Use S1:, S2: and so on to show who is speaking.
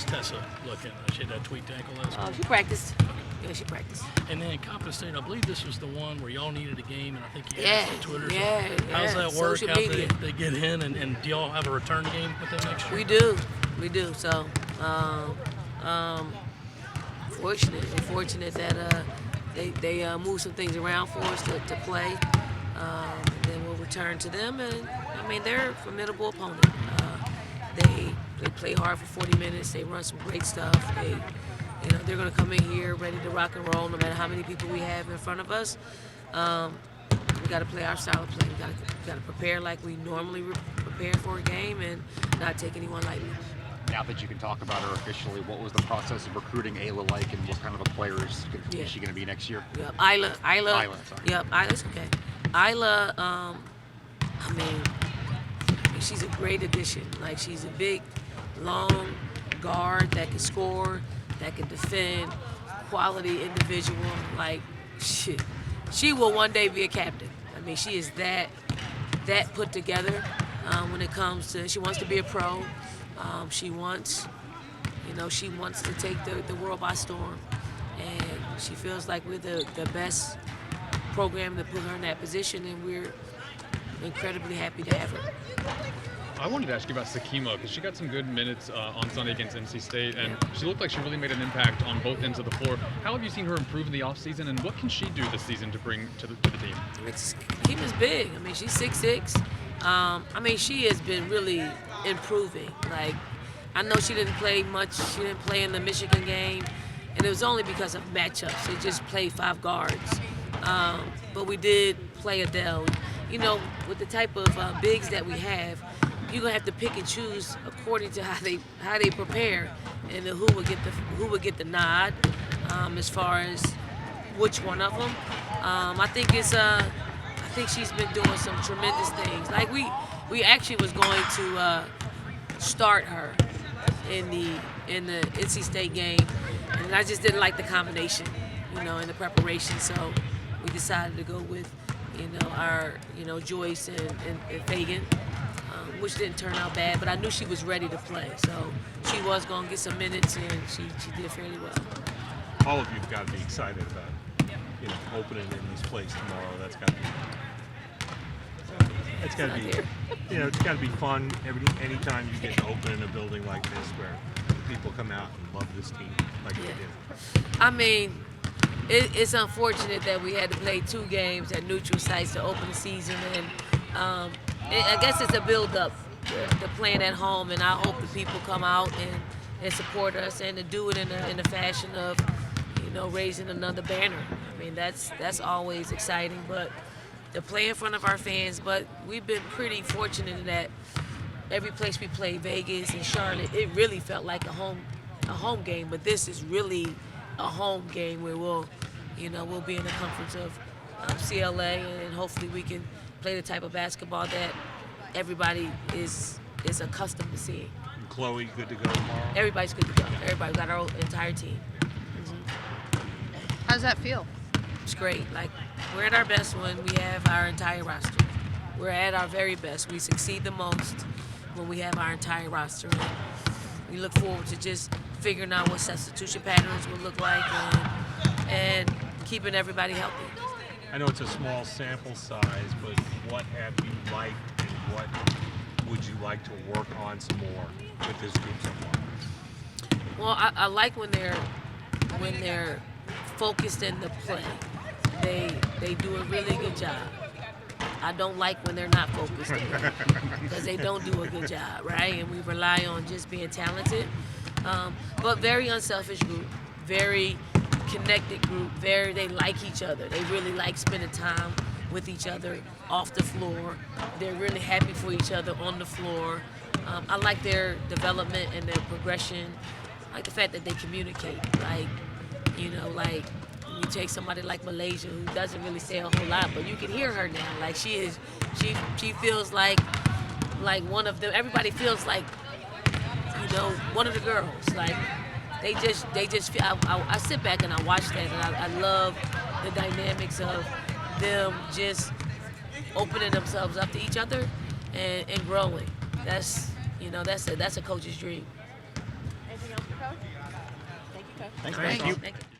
S1: How's Tessa looking? She had that tweaked ankle last week.
S2: She practiced. Yeah, she practiced.
S1: And then Coppin State, I believe this was the one where y'all needed a game, and I think you
S2: Yeah,
S1: asked on Twitter.
S2: yeah,
S1: How's that work?
S2: Social
S1: How
S2: media.
S1: they get in, and do y'all have a return game with them next year?
S2: We do. So, fortunate that they move some things around for us to play. Then we'll return to them, and I mean they're a formidable opponent. They play hard for 40 minutes. They run some great stuff. They're going to come in here ready to rock and roll, no matter how many people we have in front of us. We got to play our style of play. We got to prepare like we normally prepare for a game, and not take anyone lightly.
S3: Now that you can talk about her officially, what was the process of recruiting Ayla like, and what kind of a player is she going to be next year?
S2: Yep, Isla.
S3: Sorry.
S2: Yep, Isla's okay. Isla, I mean, she's a great addition. Like, she's a big, long guard that can score, that can defend, quality individual. Like, shit, she will one day be a captain. I mean, she is that put together when it comes to. She wants to be a pro. She wants to take the world by storm, and she feels like we're the best program to put her in that position, and we're incredibly happy to have her.
S4: I wanted to ask you about Sakima, because she got some good minutes on Sunday against NC State, and she looked like she really made an impact on both ends of the floor. How have you seen her improve in the offseason, and what can she do this season to bring to the team?
S2: Sakima's big. I mean, she's 6'6". I mean, she has been really improving. Like, I know she didn't play much. She didn't play in the Michigan game, and it was only because of matchups. They just played 5 guards. But we did play Adele. You know, with the type of bigs that we have, you're gonna have to pick and choose according to how they prepare, and who would get the nod as far as which one of them. I think she's been doing some tremendous things. Like, we actually was going to start her in the NC State game, and I just didn't like the combination, in the preparation. So we decided to go with, our, Joyce and Fagan, which didn't turn out bad. But I knew she was ready to play, so she was going to get some minutes, and she did fairly well.
S5: All of you've got to be excited about, opening in these places tomorrow. It's got to be fun. Anytime you get to open in a building like this, where people come out and love this team like they do.
S2: I mean, it's unfortunate that we had to play 2 games at neutral sites to open the season, and I guess it's a build-up to playing at home, and I hope that people come out and support us, and to do it in the fashion of, raising another banner. I mean, that's always exciting, but to play in front of our fans. But we've been pretty fortunate in that every place we play, Vegas and Charlotte, it really felt like a home game. But this is really a home game where we'll be in the comforts of CLA, and hopefully we can play the type of basketball that everybody is accustomed to seeing.
S5: And Chloe, good to go tomorrow?
S2: Everybody's good to go. Everybody got our entire team.
S6: How does that feel?
S2: It's great. Like, we're at our best when we have our entire roster. We're at our very best. We succeed the most when we have our entire roster. And we look forward to just figuring out what substitution patterns will look like, and keeping everybody healthy.
S5: I know it's a small sample size, but what have you liked, and what would you like to work on some more with this group so far?
S2: Well, I like when they're focused in the play. They do a really good job. I don't like when they're not focused in it, because they don't do a good job, right? And we rely on just being talented. But very unselfish group, very connected group. They like each other. They really like spending time with each other off the floor. They're really happy for each other on the floor. I like their development and their progression. I like the fact that they communicate. Like you take somebody like Malaysia, who doesn't really say a whole lot, but you can hear her now. Like, she feels like one of them. Everybody feels like, one of the girls. Like, they just feel. I sit back and I watch that, and I love the dynamics of them just opening themselves up to each other and growing. That's a coach's dream.
S6: Anything else? Thank you, Coach.
S3: Thanks,
S1: Thank
S3: guys.
S1: you.
S2: Thank you.